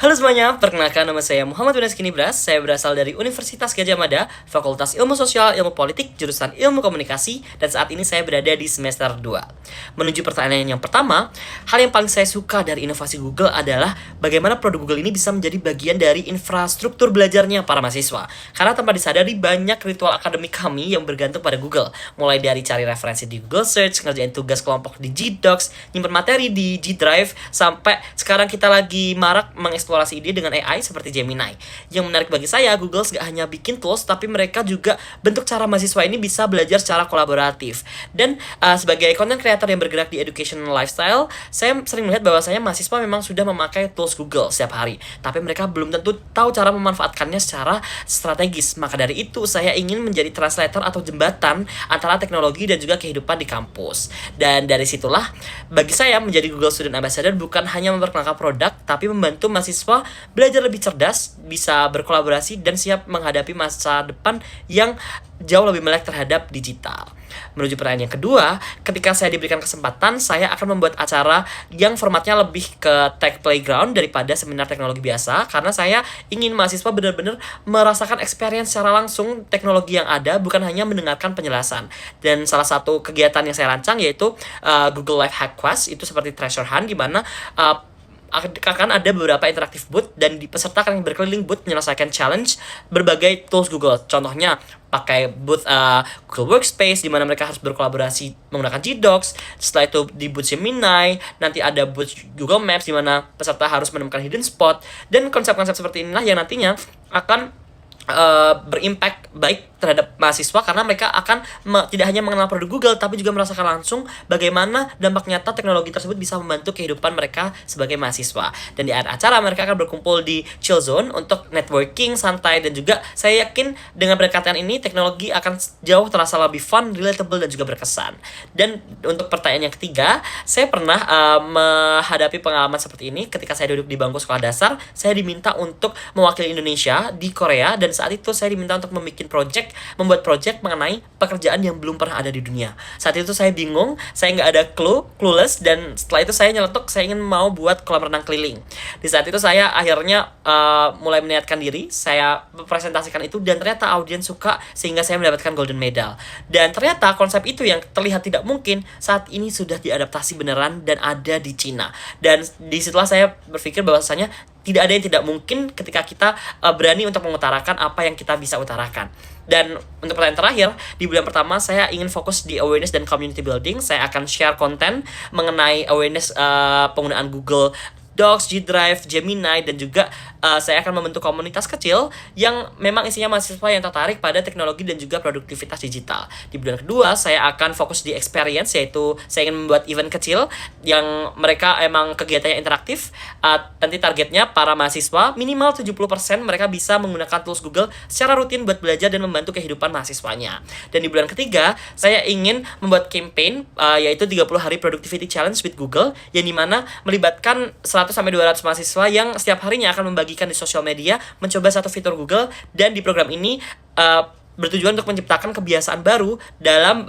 Halo semuanya, perkenalkan nama saya Muhammad Winas Kinibras. Saya berasal dari Universitas Gadjah Mada, Fakultas Ilmu Sosial, Ilmu Politik, jurusan Ilmu Komunikasi, dan saat ini saya berada di semester 2. Menuju pertanyaan yang pertama, hal yang paling saya suka dari inovasi Google adalah bagaimana produk Google ini bisa menjadi bagian dari infrastruktur belajarnya para mahasiswa. Karena tanpa disadari banyak ritual akademik kami yang bergantung pada Google, mulai dari cari referensi di Google Search, ngerjain tugas kelompok di G-Docs, nyimpen materi di G-Drive, sampai sekarang kita lagi marak mengeksplorasi ide dengan AI seperti Gemini. Yang menarik bagi saya, Google gak hanya bikin tools, tapi mereka juga bentuk cara mahasiswa ini bisa belajar secara kolaboratif. Dan sebagai content creator yang bergerak di education lifestyle, saya sering melihat bahwasanya mahasiswa memang sudah memakai tools Google setiap hari, tapi mereka belum tentu tahu cara memanfaatkannya secara strategis. Maka dari itu, saya ingin menjadi translator atau jembatan antara teknologi dan juga kehidupan di kampus. Dan dari situlah, bagi saya menjadi Google Student Ambassador bukan hanya memperkenalkan produk, tapi membantu mahasiswa belajar lebih cerdas, bisa berkolaborasi, dan siap menghadapi masa depan yang jauh lebih melek terhadap digital. Menuju pertanyaan yang kedua, ketika saya diberikan kesempatan, saya akan membuat acara yang formatnya lebih ke tech playground daripada seminar teknologi biasa, karena saya ingin mahasiswa benar-benar merasakan experience secara langsung teknologi yang ada, bukan hanya mendengarkan penjelasan. Dan salah satu kegiatan yang saya rancang yaitu Google Live Hack Quest, itu seperti treasure hunt, di mana akan ada beberapa interaktif booth dan peserta akan berkeliling booth menyelesaikan challenge berbagai tools Google. Contohnya pakai booth Google Workspace di mana mereka harus berkolaborasi menggunakan G-Docs. Setelah itu di booth Gemini, nanti ada booth Google Maps di mana peserta harus menemukan hidden spot, dan konsep-konsep seperti inilah yang nantinya akan berimpact baik terhadap mahasiswa, karena mereka akan tidak hanya mengenal produk Google, tapi juga merasakan langsung bagaimana dampak nyata teknologi tersebut bisa membantu kehidupan mereka sebagai mahasiswa. Dan di akhir acara mereka akan berkumpul di chill zone untuk networking santai, dan juga saya yakin dengan pendekatan ini teknologi akan jauh terasa lebih fun, relatable, dan juga berkesan. Dan untuk pertanyaan yang ketiga, saya pernah menghadapi pengalaman seperti ini ketika saya duduk di bangku sekolah dasar. Saya diminta untuk mewakili Indonesia di Korea, dan saat itu saya diminta untuk membuat project mengenai pekerjaan yang belum pernah ada di dunia. Saat itu saya bingung, saya nggak ada clueless, dan setelah itu saya nyeletuk, saya ingin mau buat kolam renang keliling. Di saat itu saya akhirnya mulai meniatkan diri, saya presentasikan itu, dan ternyata audiens suka sehingga saya mendapatkan golden medal. Dan ternyata konsep itu yang terlihat tidak mungkin saat ini sudah diadaptasi beneran dan ada di Cina. Dan disitulah saya berpikir bahwasanya tidak ada yang tidak mungkin ketika kita berani untuk mengutarakan apa yang kita bisa utarakan. Dan untuk pertanyaan terakhir, di bulan pertama saya ingin fokus di awareness dan community building. Saya akan share konten mengenai awareness penggunaan Google Docs, G-Drive, Gemini, dan juga saya akan membentuk komunitas kecil yang memang isinya mahasiswa yang tertarik pada teknologi dan juga produktivitas digital. Di bulan kedua, saya akan fokus di experience, yaitu saya ingin membuat event kecil yang mereka emang kegiatannya interaktif. Nanti targetnya para mahasiswa minimal 70% mereka bisa menggunakan tools Google secara rutin buat belajar dan membantu kehidupan mahasiswanya. Dan di bulan ketiga, saya ingin membuat campaign yaitu 30 hari productivity challenge with Google, yang dimana melibatkan 100-200 mahasiswa yang setiap harinya akan membagikan di sosial media mencoba satu fitur Google, dan di program ini bertujuan untuk menciptakan kebiasaan baru dalam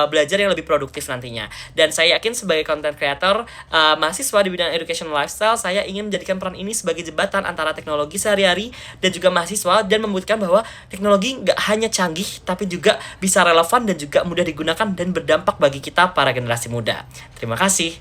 belajar yang lebih produktif nantinya. Dan saya yakin sebagai content creator mahasiswa di bidang education lifestyle, saya ingin menjadikan peran ini sebagai jembatan antara teknologi sehari-hari dan juga mahasiswa, dan membuktikan bahwa teknologi nggak hanya canggih, tapi juga bisa relevan dan juga mudah digunakan dan berdampak bagi kita para generasi muda. Terima kasih.